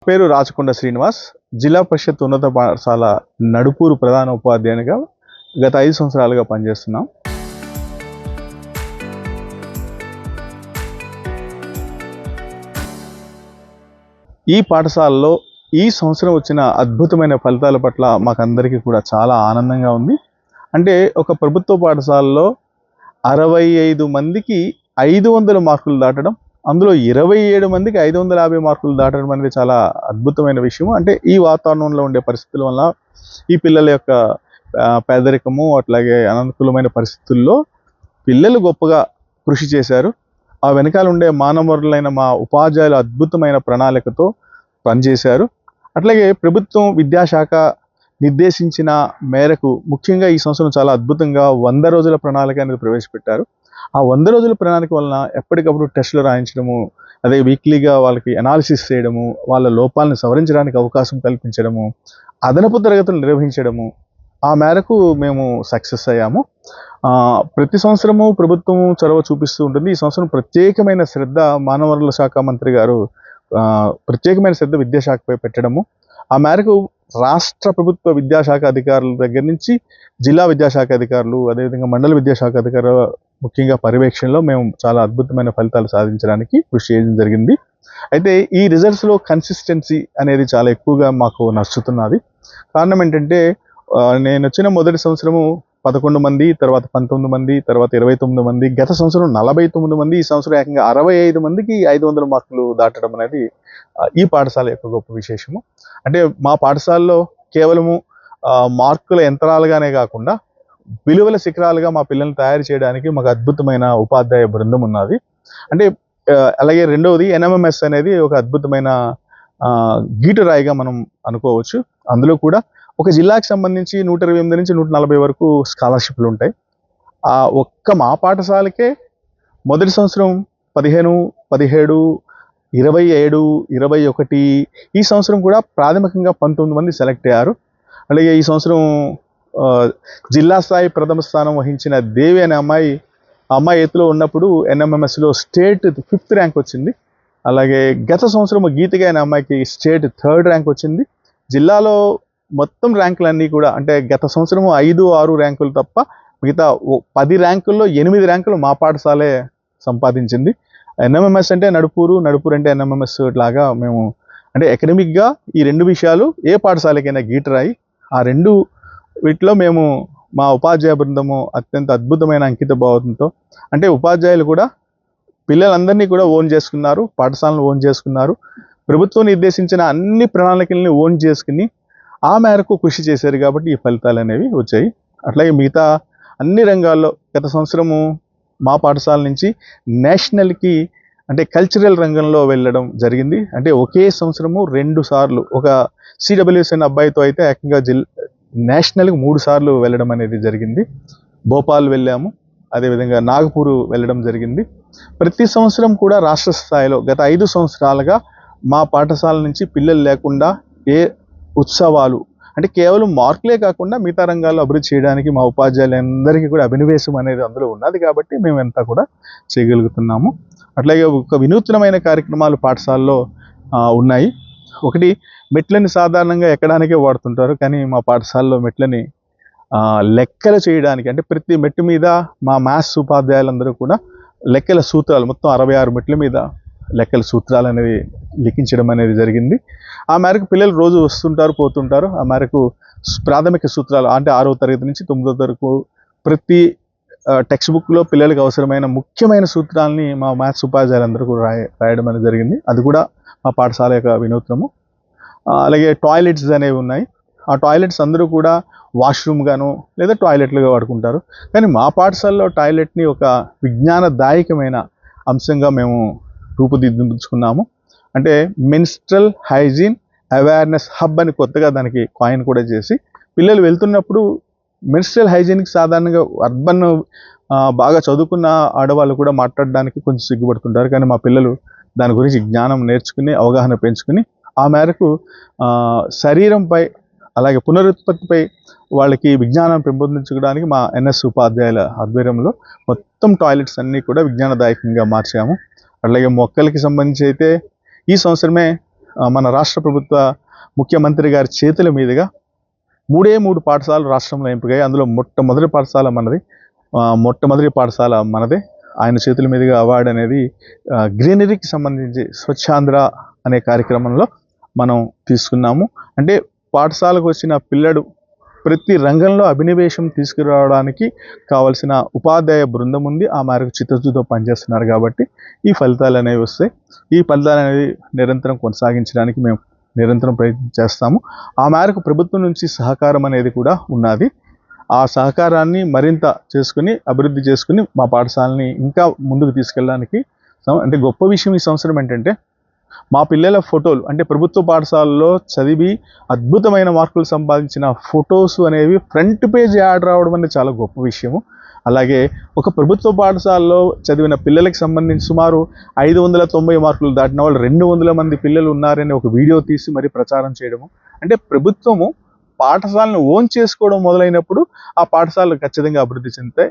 పేరు రాచకొండ శ్రీనివాస్. జిల్లా పరిషత్ ఉన్నత పాఠశాల నడుపూరు ప్రధాన ఉపాధ్యాయునిగా గత 5 సంవత్సరాలుగా పనిచేస్తున్నాం. ఈ పాఠశాలలో ఈ సంవత్సరం వచ్చిన అద్భుతమైన ఫలితాల పట్ల మాకందరికీ కూడా చాలా ఆనందంగా ఉంది. అంటే ఒక ప్రభుత్వ పాఠశాలలో 65 మందికి 500 మార్కులు దాటడం, అందులో 27 మందికి 550 మార్కులు దాటడం అనేది చాలా అద్భుతమైన విషయం. అంటే ఈ వాతావరణంలో ఉండే పరిస్థితుల వల్ల ఈ పిల్లల యొక్క పేదరికము, అట్లాగే అననుకూలమైన పరిస్థితుల్లో పిల్లలు గొప్పగా కృషి చేశారు. ఆ వెనకాల ఉండే మానవరులైన మా ఉపాధ్యాయులు అద్భుతమైన ప్రణాళికతో పనిచేశారు. అట్లాగే ప్రభుత్వం విద్యాశాఖ నిర్దేశించిన మేరకు ముఖ్యంగా ఈ సంవత్సరం చాలా అద్భుతంగా 100 రోజుల ప్రణాళిక అనేది ప్రవేశపెట్టారు. ఆ 100 రోజుల ప్రణాళిక వలన ఎప్పటికప్పుడు టెస్టులు రాయించడము, అదే వీక్లీగా వాళ్ళకి అనాలిసిస్ చేయడము, వాళ్ళ లోపాలను సవరించడానికి అవకాశం కల్పించడము, అదనపు తరగతులు నిర్వహించడము, ఆ మేరకు మేము సక్సెస్ అయ్యాము. ప్రతి సంవత్సరము ప్రభుత్వం చొరవ చూపిస్తూ ఉంటుంది. ఈ సంవత్సరం ప్రత్యేకమైన శ్రద్ధ మానవ వనరుల శాఖ మంత్రి గారు ప్రత్యేకమైన శ్రద్ధ విద్యాశాఖపై పెట్టడము, ఆ మేరకు రాష్ట్ర ప్రభుత్వ విద్యాశాఖ అధికారుల దగ్గర నుంచి జిల్లా విద్యాశాఖ అధికారులు, అదేవిధంగా మండల విద్యాశాఖ అధికారుల ముఖ్యంగా పర్యవేక్షణలో మేము చాలా అద్భుతమైన ఫలితాలు సాధించడానికి కృషి చేయడం జరిగింది. అయితే ఈ రిజల్ట్స్లో కన్సిస్టెన్సీ అనేది చాలా ఎక్కువగా మాకు నచ్చుతున్నది. కారణం ఏంటంటే నేను వచ్చిన మొదటి సంవత్సరము 11 మంది, తర్వాత 19 మంది, తర్వాత 29 మంది, గత సంవత్సరం 49 మంది, ఈ సంవత్సరం ఏకంగా 65 మందికి 500 మార్కులు దాటడం అనేది ఈ పాఠశాల యొక్క గొప్ప విశేషము. అంటే మా పాఠశాలలో కేవలము మార్కుల యంత్రాలుగానే కాకుండా విలువల శిఖరాలుగా మా పిల్లల్ని తయారు చేయడానికి మాకు అద్భుతమైన ఉపాధ్యాయ బృందం ఉన్నది. అంటే అలాగే రెండవది ఎన్ఎంఎంఎస్ అనేది ఒక అద్భుతమైన గీటురాయిగా మనం అనుకోవచ్చు. అందులో కూడా ఒక జిల్లాకి సంబంధించి 128 నుంచి 140 వరకు స్కాలర్షిప్లు ఉంటాయి. ఒక్క మా పాఠశాలకే మొదటి సంవత్సరం 15, 17, 27, 21, ఈ సంవత్సరం కూడా ప్రాథమికంగా 19 మంది సెలెక్ట్ అయ్యారు. అలాగే ఈ సంవత్సరం జిల్లా స్థాయి ప్రథమ స్థానం వహించిన దేవి అనే అమ్మాయి, ఆ అమ్మాయి ఎత్తులో ఉన్నప్పుడు ఎన్ఎంఎంఎస్లో స్టేట్ 5th ర్యాంక్ వచ్చింది. అలాగే గత సంవత్సరం గీతిక అనే అమ్మాయికి స్టేట్ 3rd ర్యాంక్ వచ్చింది. జిల్లాలో మొత్తం ర్యాంకులన్నీ కూడా అంటే గత సంవత్సరం 5, 6 ర్యాంకులు తప్ప మిగతా 10 ర్యాంకుల్లో 8 ర్యాంకులు మా పాఠశాలే సంపాదించింది. ఎన్ఎంఎంఎస్ అంటే నడుపూరు, నడుపూరు అంటే ఎన్ఎంఎంఎస్ లాగా మేము అంటే అకాడమిక్గా ఈ 2 విషయాలు ఏ పాఠశాలకైనా గీటరాయి. ఆ 2 వీటిలో మేము మా ఉపాధ్యాయ బృందము అత్యంత అద్భుతమైన అంకిత భావంతో, అంటే ఉపాధ్యాయులు కూడా పిల్లలందరినీ కూడా ఓన్ చేసుకున్నారు, పాఠశాలను ఓన్ చేసుకున్నారు, ప్రభుత్వం నిర్దేశించిన అన్ని ప్రణాళికల్ని ఓన్ చేసుకుని ఆ మేరకు కృషి చేశారు కాబట్టి ఈ ఫలితాలు అనేవి వచ్చాయి. అట్లాగే మిగతా అన్ని రంగాల్లో గత సంవత్సరము మా పాఠశాల నుంచి నేషనల్కి అంటే కల్చరల్ రంగంలో వెళ్ళడం జరిగింది. అంటే ఒకే సంవత్సరము 2 సార్లు, ఒక సిడబ్ల్యూఎస్ఎన్ అబ్బాయితో అయితే ఏకంగా నేషనల్కి 3 సార్లు వెళ్ళడం అనేది జరిగింది. భోపాల్ వెళ్ళాము, అదేవిధంగా నాగపూర్ వెళ్ళడం జరిగింది. ప్రతి సంవత్సరం కూడా రాష్ట్ర స్థాయిలో గత 5 సంవత్సరాలుగా మా పాఠశాల నుంచి పిల్లలు లేకుండా ఏ ఉత్సవాలు అంటే కేవలం మార్కులే కాకుండా మిగతా రంగాల్లో అభివృద్ధి చేయడానికి మా ఉపాధ్యాయులందరికీ కూడా అభినవేశం అనేది అందులో ఉన్నది కాబట్టి మేము ఎంత కూడా చేయగలుగుతున్నాము. అట్లాగే ఒక వినూత్నమైన కార్యక్రమాలు పాఠశాలలో ఉన్నాయి. ఒకటి, మెట్లని సాధారణంగా ఎక్కడానికే వాడుతుంటారు, కానీ మా పాఠశాలలో మెట్లని లెక్కలు చేయడానికి, అంటే ప్రతి మెట్టు మీద మా మ్యాథ్స్ ఉపాధ్యాయులందరూ కూడా లెక్కల సూత్రాలు, మొత్తం 66 మెట్ల మీద లెక్కల సూత్రాలు అనేవి లిఖించడం అనేది జరిగింది. ఆ మేరకు పిల్లలు రోజు వస్తుంటారు, పోతుంటారు. ఆ మేరకు ప్రాథమిక సూత్రాలు అంటే 6వ తరగతి నుంచి 9వ తరగతి ప్రతి టెక్స్ట్ బుక్లో పిల్లలకు అవసరమైన ముఖ్యమైన సూత్రాలని మా మ్యాథ్స్ ఉపాధ్యాయులందరూ కూడా రాయడం అనేది జరిగింది. అది కూడా మా పాఠశాల యొక్క వినూత్నము. అలాగే టాయిలెట్స్ అనేవి ఉన్నాయి. ఆ టాయిలెట్స్ అందరూ కూడా వాష్రూమ్ గాను లేదా టాయిలెట్లుగా వాడుకుంటారు. కానీ మా పాఠశాలలో టాయిలెట్ని ఒక విజ్ఞానదాయకమైన అంశంగా మేము రూపుదిద్దుకున్నాము. అంటే మెన్స్ట్రల్ హైజీన్ అవేర్నెస్ హబ్ అని కొత్తగా దానికి కాయిన్ కూడా చేసి, పిల్లలు వెళ్తున్నప్పుడు మెన్స్ట్రల్ హైజీన్కి సాధారణంగా అర్బన్ బాగా చదువుకున్న ఆడవాళ్ళు కూడా మాట్లాడడానికి కొంచెం సిగ్గుపడుతుంటారు. కానీ మా పిల్లలు దాని గురించి జ్ఞానం నేర్చుకుని, అవగాహన పెంచుకుని, ఆ మేరకు శరీరంపై అలాగే పునరుత్పత్తిపై వాళ్ళకి విజ్ఞానం పెంపొందించుకోవడానికి మా ఎన్ఎస్ ఉపాధ్యాయుల ఆధ్వర్యంలో మొత్తం టాయిలెట్స్ అన్నీ కూడా విజ్ఞానదాయకంగా మార్చాము. అట్లాగే మొక్కలకి సంబంధించి అయితే ఈ సంవత్సరమే మన రాష్ట్ర ప్రభుత్వ ముఖ్యమంత్రి గారి చేతుల మీదుగా 3 పాఠశాలలు రాష్ట్రంలో ఎంపికయ్యాయి. అందులో మొట్టమొదటి పాఠశాల మనదే. ఆయన చేతుల మీదుగా అవార్డు అనేది గ్రీనరీకి సంబంధించి స్వచ్ఛాంధ్ర అనే కార్యక్రమంలో మనం తీసుకున్నాము. అంటే పాఠశాలకు వచ్చిన పిల్లడు ప్రతి రంగంలో అభినవేశం తీసుకురావడానికి కావలసిన ఉపాధ్యాయ బృందం ఉంది. ఆ మేరకు చిత్తశుద్ధితో పనిచేస్తున్నారు కాబట్టి ఈ ఫలితాలు అనేవి వస్తాయి. ఈ ఫలితాలు అనేవి నిరంతరం కొనసాగించడానికి మేము నిరంతరం ప్రయత్నం చేస్తాము. ఆ మేరకు ప్రభుత్వం నుంచి సహకారం అనేది కూడా ఉన్నది. ఆ సహకారాన్ని మరింత అభివృద్ధి చేసుకుని మా పాఠశాలని ఇంకా ముందుకు తీసుకెళ్ళడానికి అంటే గొప్ప విషయం ఈ సంవత్సరం ఏంటంటే మా పిల్లల ఫోటోలు అంటే ప్రభుత్వ పాఠశాలలో చదివి అద్భుతమైన మార్కులు సంపాదించిన ఫొటోస్ అనేవి ఫ్రంట్ పేజ్ యాడ్ రావడం అనేది చాలా గొప్ప విషయము. అలాగే ఒక ప్రభుత్వ పాఠశాలలో చదివిన పిల్లలకి సంబంధించి సుమారు 590 మార్కులు దాటిన వాళ్ళు 200 మంది పిల్లలు ఉన్నారని ఒక వీడియో తీసి మరి ప్రచారం చేయడము. అంటే ప్రభుత్వము పాఠశాలను ఓన్ చేసుకోవడం మొదలైనప్పుడు ఆ పాఠశాలలు ఖచ్చితంగా అభివృద్ధి చెందుతాయి.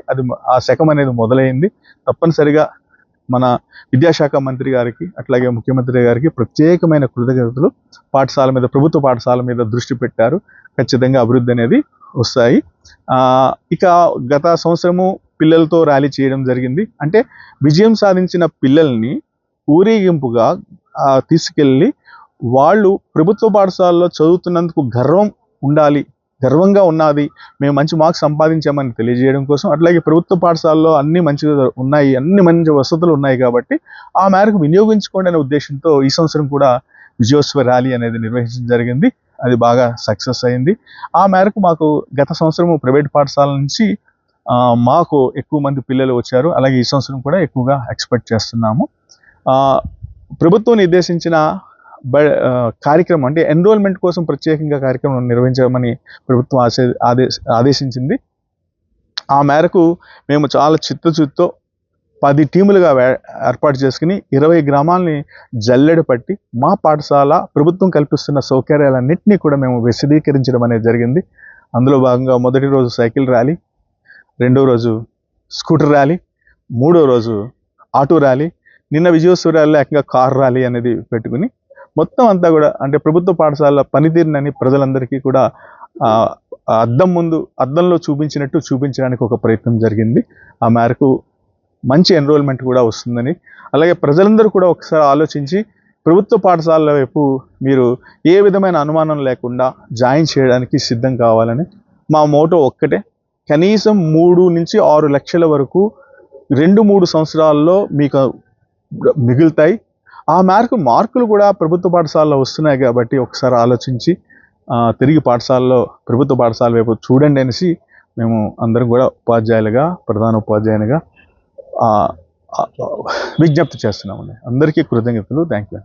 ఆ శకం అనేది మొదలైంది. తప్పనిసరిగా మన విద్యాశాఖ మంత్రి గారికి అట్లాగే ముఖ్యమంత్రి గారికి ప్రత్యేకమైన కృతజ్ఞతలు. ప్రభుత్వ పాఠశాల మీద దృష్టి పెట్టారు. ఖచ్చితంగా అభివృద్ధి అనేది వస్తాయి. ఇక గత సంవత్సరము పిల్లలతో ర్యాలీ చేయడం జరిగింది. అంటే విజయం సాధించిన పిల్లల్ని ఊరేగింపుగా తీసుకెళ్ళి వాళ్ళు ప్రభుత్వ పాఠశాలలో చదువుతున్నందుకు గర్వంగా ఉన్నది, మేము మంచి మార్క్స్ సంపాదించామని తెలియజేయడం కోసం, అట్లాగే ప్రభుత్వ పాఠశాలలో అన్ని మంచిగా ఉన్నాయి, అన్ని మంచి వసతులు ఉన్నాయి కాబట్టి ఆ మేరకు వినియోగించుకోండి అనే ఉద్దేశంతో ఈ సంవత్సరం కూడా విజయోత్సవ ర్యాలీ అనేది నిర్వహించడం జరిగింది. అది బాగా సక్సెస్ అయింది. ఆ మేరకు మాకు గత సంవత్సరం ప్రైవేట్ పాఠశాల నుంచి మాకు ఎక్కువ మంది పిల్లలు వచ్చారు. అలాగే ఈ సంవత్సరం కూడా ఎక్కువగా ఎక్స్పెక్ట్ చేస్తున్నాము. ప్రభుత్వం నిర్దేశించిన కార్యక్రమం అంటే ఎన్రోల్మెంట్ కోసం ప్రత్యేకంగా కార్యక్రమం నిర్వహించమని ప్రభుత్వం ఆదేశించింది. ఆ మేరకు మేము చాలా చిత్తశుద్ధితో 10 టీములుగా ఏర్పాటు చేసుకుని 20 గ్రామాలని జల్లెడ పట్టి మా పాఠశాల ప్రభుత్వం కల్పిస్తున్న సౌకర్యాలన్నింటినీ కూడా మేము విశదీకరించడం అనేది జరిగింది. అందులో భాగంగా మొదటి రోజు సైకిల్ ర్యాలీ, రెండో రోజు స్కూటర్ ర్యాలీ, మూడో రోజు ఆటో ర్యాలీ, నిన్న విజయోత్సవ ర్యాలీలో ఏకంగా కార్ ర్యాలీ అనేది పెట్టుకుని మొత్తం అంతా కూడా అంటే ప్రభుత్వ పాఠశాల పనితీరునని ప్రజలందరికీ కూడా అద్దంలో చూపించడానికి ఒక ప్రయత్నం జరిగింది. ఆ మేరకు మంచి ఎన్రోల్మెంట్ కూడా వస్తుందని, అలాగే ప్రజలందరూ కూడా ఒకసారి ఆలోచించి ప్రభుత్వ పాఠశాలల వైపు మీరు ఏ విధమైన అనుమానం లేకుండా జాయిన్ చేయడానికి సిద్ధం కావాలని మా మోటో ఒక్కటే. కనీసం 3 నుంచి 6 లక్షల వరకు 2-3 సంవత్సరాల్లో మీకు మిగులుతాయి. ఆ మేరకు మార్కులు కూడా ప్రభుత్వ పాఠశాలలో వస్తున్నాయి కాబట్టి ఒకసారి ఆలోచించి తిరిగి ప్రభుత్వ పాఠశాల వైపు చూడండి అనేసి మేము అందరం కూడా ప్రధాన ఉపాధ్యాయునిగా విజ్ఞప్తి చేస్తున్నామండి. అందరికీ కృతజ్ఞతలు. Thank you.